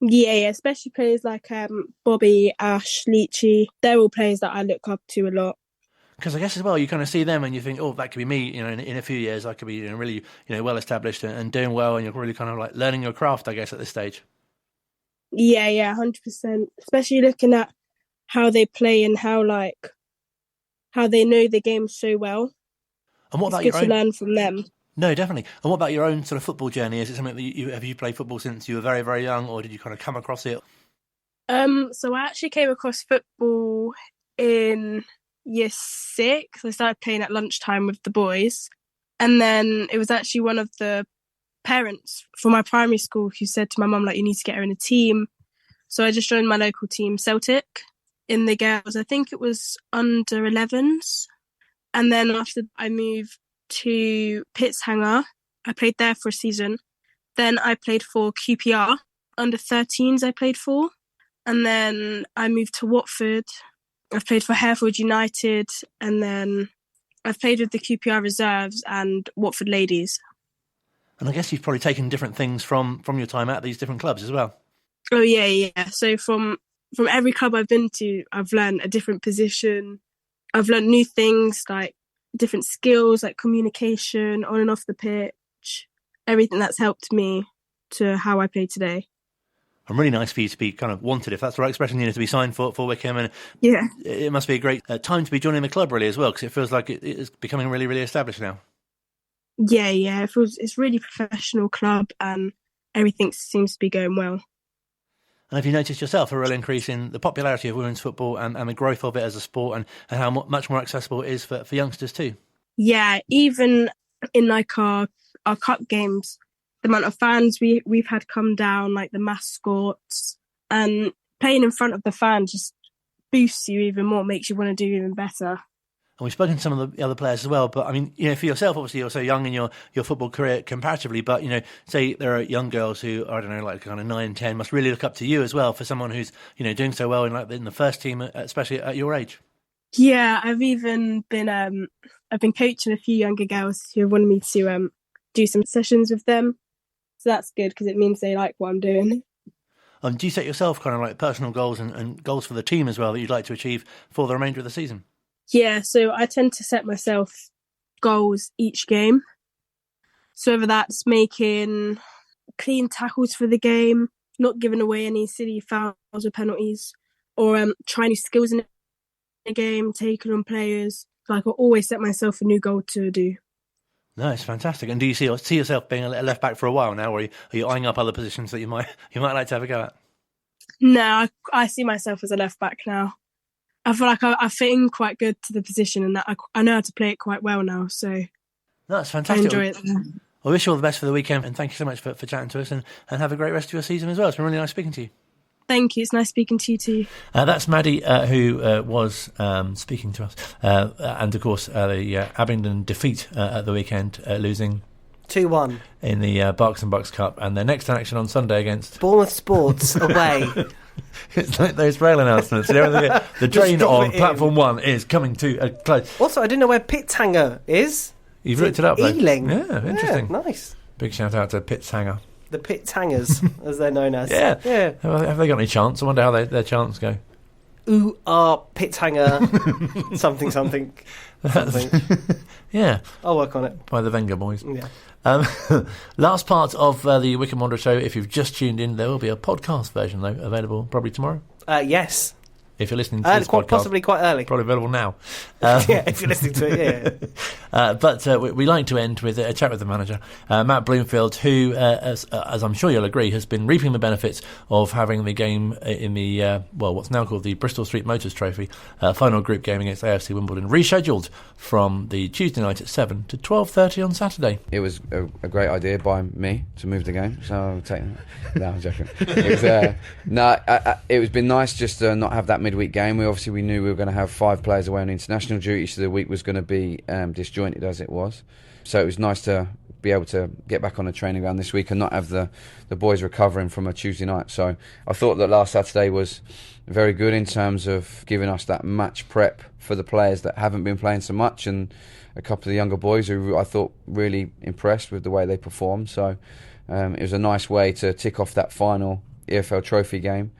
Yeah, especially players like Bobby, Ash, Leachy. They're all players that I look up to a lot. Because I guess as well, you kind of see them and you think, oh, that could be me. In a few years, I could be really, well established and doing well, and you're really kind of like learning your craft, I guess, at this stage. Yeah, 100%. Especially looking at how they play and how they know the game so well. And what about it's good to learn from them. No, definitely. And what about your own sort of football journey? Is it something that have you played football since you were very, very young, or did you kind of come across it? So I actually came across football in year 6. I started playing at lunchtime with the boys, and then it was actually one of the parents from my primary school who said to my mum, like, you need to get her in a team. So I just joined my local team, Celtic, in the girls. I think it was under 11s. And then after I moved to Pitshanger. I played there for a season. Then I played for QPR, under 13s I played for. And then I moved to Watford. I've played for Hereford United, and then I've played with the QPR reserves and Watford ladies. And I guess you've probably taken different things from your time at these different clubs as well. Oh, yeah. So from every club I've been to, I've learned a different position. I've learned new things, like different skills, like communication on and off the pitch. Everything that's helped me to how I play today. And really nice for you to be kind of wanted, if that's the right expression, to be signed for Wycombe. And yeah, it must be a great time to be joining the club, really, as well, because it feels like it is becoming really, really established now. Yeah. It's a really professional club, and everything seems to be going well. And have you noticed yourself a real increase in the popularity of women's football and the growth of it as a sport, and how much more accessible it is for youngsters too? Yeah, even in like our cup games, the amount of fans we've had come down, like the mascots, and playing in front of the fans just boosts you even more, makes you want to do even better. And we've spoken to some of the other players as well, but I mean, for yourself, obviously you're so young in your football career comparatively, but, say there are young girls who, I don't know, like kind of 9, 10, must really look up to you as well for someone who's, doing so well in the first team, especially at your age. Yeah, I've even been, I've been coaching a few younger girls who have wanted me to do some sessions with them. So that's good because it means they like what I'm doing. Do you set yourself kind of like personal goals and goals for the team as well that you'd like to achieve for the remainder of the season? Yeah, so I tend to set myself goals each game. So whether that's making clean tackles for the game, not giving away any silly fouls or penalties, or trying new skills in the game, taking on players. Like I always set myself a new goal to do. No, it's fantastic. And do you see yourself being a left back for a while now, or are you eyeing up other positions that you might like to have a go at? No, I see myself as a left back now. I feel like I fit in quite good to the position, and that I know how to play it quite well now. So no, that's fantastic. I enjoy it. I wish you all the best for the weekend, and thank you so much for chatting to us, and have a great rest of your season as well. It's been really nice speaking to you. Thank you. It's nice speaking to you too. That's Maddie, who was speaking to us. And, of course, the Abingdon defeat at the weekend, losing 2-1 in the Berks and Bucks Cup. And their next action on Sunday against Bournemouth Sports away. It's like those rail announcements. The train on platform 1 is coming to a close. Also, I didn't know where Pitshanger is. You've looked it up, though. Ealing. Yeah, interesting. Yeah, nice. Big shout out to Pitshanger. The Pitshangers, as they're known as. Yeah. Have they got any chants? I wonder how their chants go. Ooh, Pitshanger. something. Yeah. I'll work on it. By the Wenger boys. Yeah. Last part of the Wycombe Wanderers Show. If you've just tuned in, there will be a podcast version, though, available probably tomorrow. Yes. If you're listening to this podcast, possibly quite early. Probably available now. Yeah, if you're listening to it, yeah. But we like to end with a chat with the manager, Matt Bloomfield, who, as I'm sure you'll agree, has been reaping the benefits of having the game in the, what's now called the Bristol Street Motors Trophy, final group game against AFC Wimbledon, rescheduled from the Tuesday night at 7 to 12:30 on Saturday. It was a great idea by me to move the game, so I'll take that. No, I'm joking. It was been nice just to not have that midweek game. We knew we were going to have 5 players away on international duty, so the week was going to be disjointed as it was. So it was nice to be able to get back on the training ground this week and not have the boys recovering from a Tuesday night. So I thought that last Saturday was very good in terms of giving us that match prep for the players that haven't been playing so much, and a couple of the younger boys who I thought really impressed with the way they performed. So it was a nice way to tick off that final EFL Trophy game.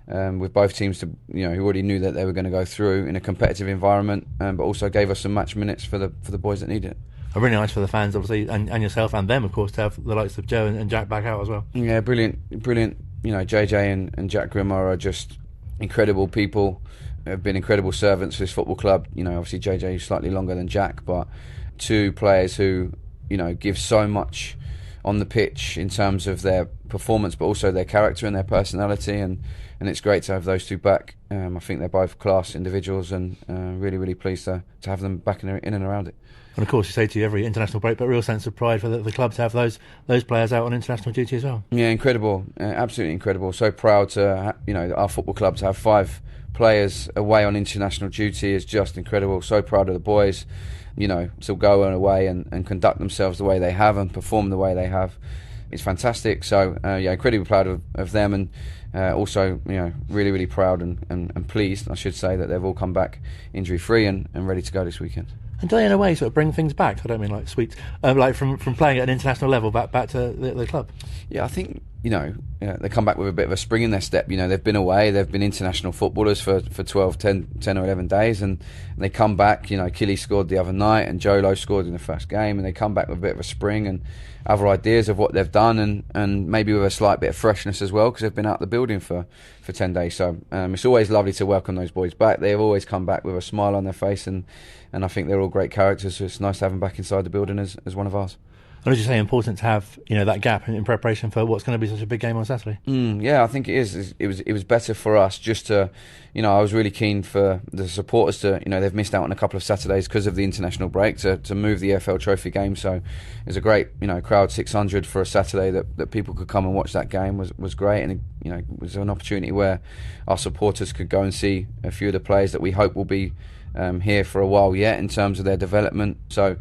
With both teams who already knew that they were going to go through in a competitive environment, but also gave us some match minutes for the boys that need it. Really nice for the fans, obviously, and yourself and them, of course, to have the likes of Joe and Jack back out as well. Yeah, brilliant. JJ and Jack Grimmer are just incredible people. Have been incredible servants for this football club. Obviously JJ is slightly longer than Jack, but 2 players who give so much on the pitch in terms of their performance, but also their character and their personality, and it's great to have those two back. I think they're both class individuals, and really, really pleased to have them back in and around it. And of course, you say to you every international break, but real sense of pride for the club to have those players out on international duty as well. Yeah, incredible, absolutely incredible. So proud to our football club to have 5 players away on international duty is just incredible. So proud of the boys, to go away and conduct themselves the way they have and perform the way they have. It's fantastic. So incredibly proud of them, and also really, really proud and pleased, I should say, that they've all come back injury free and ready to go this weekend. And do they, in a way, sort of bring things back? I don't mean like sweet, like from playing at an international level back to the club. Yeah, I think they come back with a bit of a spring in their step. They've been away, they've been international footballers for 12, 10 or 11 days, and they come back. Killy scored the other night, and Jolo scored in the first game, and they come back with a bit of a spring and other ideas of what they've done, and maybe with a slight bit of freshness as well, because they've been out the building for 10 days. So it's always lovely to welcome those boys back. They've always come back with a smile on their face, and I think they're all great characters, so it's nice to have them back inside the building as one of ours. And as you say, important to have that gap in preparation for what's going to be such a big game on Saturday. Yeah, I think it is. It was better for us just to, I was really keen for the supporters to, they've missed out on a couple of Saturdays because of the international break to move the EFL Trophy game. So it was a great, crowd 600 for a Saturday that people could come and watch that game was great, and it was an opportunity where our supporters could go and see a few of the players that we hope will be here for a while yet in terms of their development. So.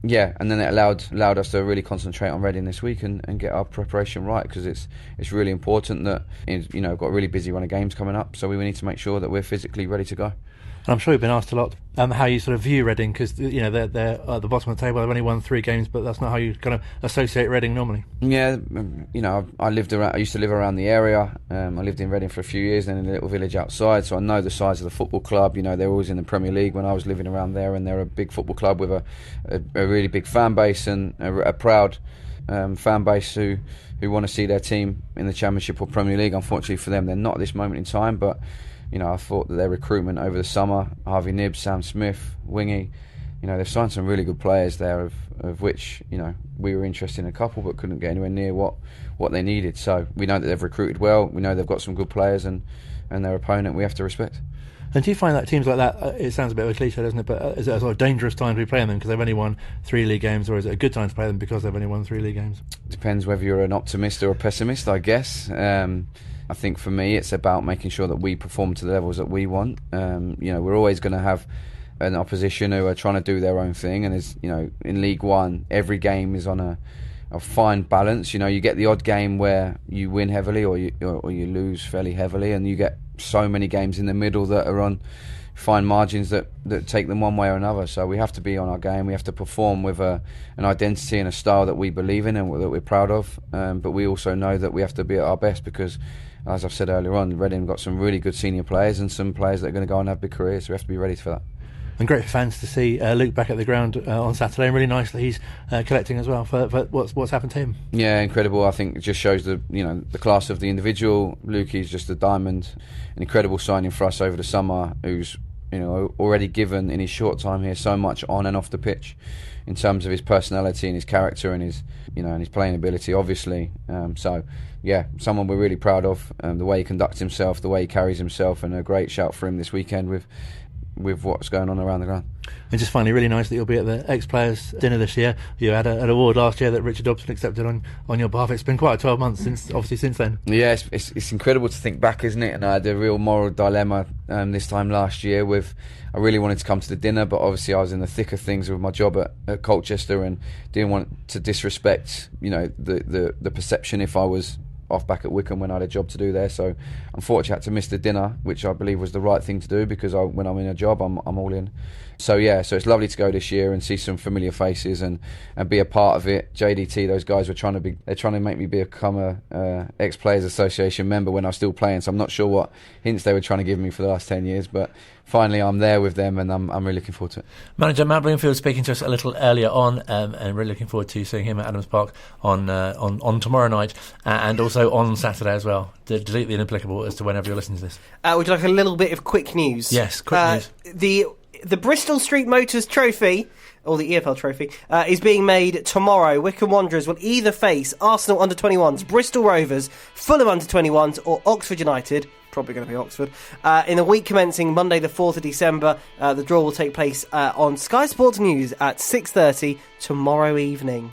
Yeah, and then it allowed us to really concentrate on Reading this week and get our preparation right, because it's really important that we've got a really busy run of games coming up, so we need to make sure that we're physically ready to go. And I'm sure you've been asked a lot how you sort of view Reading, because they're at the bottom of the table. They've only won 3 games, but that's not how you kind of associate Reading normally. Yeah, I used to live around the area. I lived in Reading for a few years, then in a little village outside, so I know the size of the football club. They're always in the Premier League when I was living around there, and they're a big football club with a really big fan base and a proud fan base who want to see their team in the Championship or Premier League. Unfortunately for them, they're not at this moment in time, but I thought that their recruitment over the summer, Harvey Nibbs, Sam Smith, Wingy, they've signed some really good players there, of which, we were interested in a couple but couldn't get anywhere near what they needed. So we know that they've recruited well, we know they've got some good players, and their opponent we have to respect. And do you find that teams like that, it sounds a bit of a cliche, doesn't it, but is it a sort of dangerous time to be playing them because they've only won 3 league games, or is it a good time to play them because they've only won 3 league games? Depends whether you're an optimist or a pessimist, I guess. I think for me it's about making sure that we perform to the levels that we want. We're always going to have an opposition who are trying to do their own thing, and in League One every game is on a fine balance. You get the odd game where you win heavily or you lose fairly heavily, and you get so many games in the middle that are on fine margins that take them one way or another. So we have to be on our game. We have to perform with an identity and a style that we believe in and that we're proud of, but we also know that we have to be at our best, because as I've said earlier on, Reading got some really good senior players and some players that are going to go and have big careers, so we have to be ready for that. And great for fans to see Luke back at the ground on Saturday, and really nice that he's collecting as well for what's happened to him. Yeah, incredible. I think it just shows the class of the individual. Lukey's just a diamond, an incredible signing for us over the summer, who's already given in his short time here so much on and off the pitch in terms of his personality and his character and his and his playing ability, obviously. So yeah, someone we're really proud of, the way he conducts himself, the way he carries himself, and a great shout for him this weekend with what's going on around the ground. And just finally, really nice that you'll be at the ex-players dinner this year. You had an award last year that Richard Dobson accepted on your behalf. It's been quite 12 months since then. Yeah, it's incredible to think back, isn't it? And I had a real moral dilemma this time last year I really wanted to come to the dinner, but obviously I was in the thick of things with my job at Colchester and didn't want to disrespect the perception if I was off back at Wycombe when I had a job to do there. So unfortunately I had to miss the dinner, which I believe was the right thing to do, because when I'm in a job I'm all in. So yeah, so it's lovely to go this year and see some familiar faces and be a part of it. JDT, those guys they're trying to make me become a ex-Players Association member when I was still playing, so I'm not sure what hints they were trying to give me for the last 10 years, but finally I'm there with them, and I'm really looking forward to it. Manager Matt Bloomfield speaking to us a little earlier on, and really looking forward to seeing him at Adams Park on tomorrow night, and also on Saturday as well. Delete the inapplicable as to whenever you're listening to this. Would you like a little bit of quick news? Yes, quick news. The Bristol Street Motors Trophy or the EFL trophy, is being made tomorrow. Wycombe Wanderers will either face Arsenal under-21s, Bristol Rovers, Fulham under-21s, or Oxford United, probably going to be Oxford, in the week commencing Monday the 4th of December. The draw will take place on Sky Sports News at 6:30 tomorrow evening.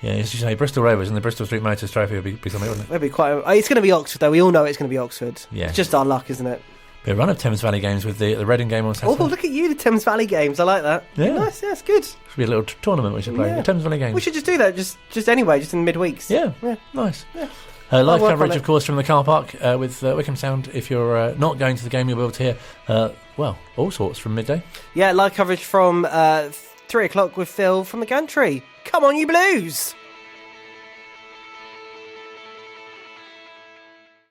Yeah, as you say, Bristol Rovers and the Bristol Street Motors Trophy would be something, wouldn't it? It'll be quite. It's going to be Oxford, though. We all know it's going to be Oxford. Yeah. It's just our luck, isn't it? Be a run of Thames Valley games with the Reading game on Saturday. Oh, look at you, the Thames Valley games. I like that. Yeah. Nice, yeah, it's good. Should be a little tournament we should play. Yeah. The Thames Valley games. We should just do that, just anyway, just in midweeks. Yeah, nice. Yeah. Live coverage, of course, from the car park with Wycombe Sound. If you're not going to the game, you'll be able to hear, all sorts from midday. Yeah, live coverage from 3 o'clock with Phil from the Gantry. Come on, you Blues!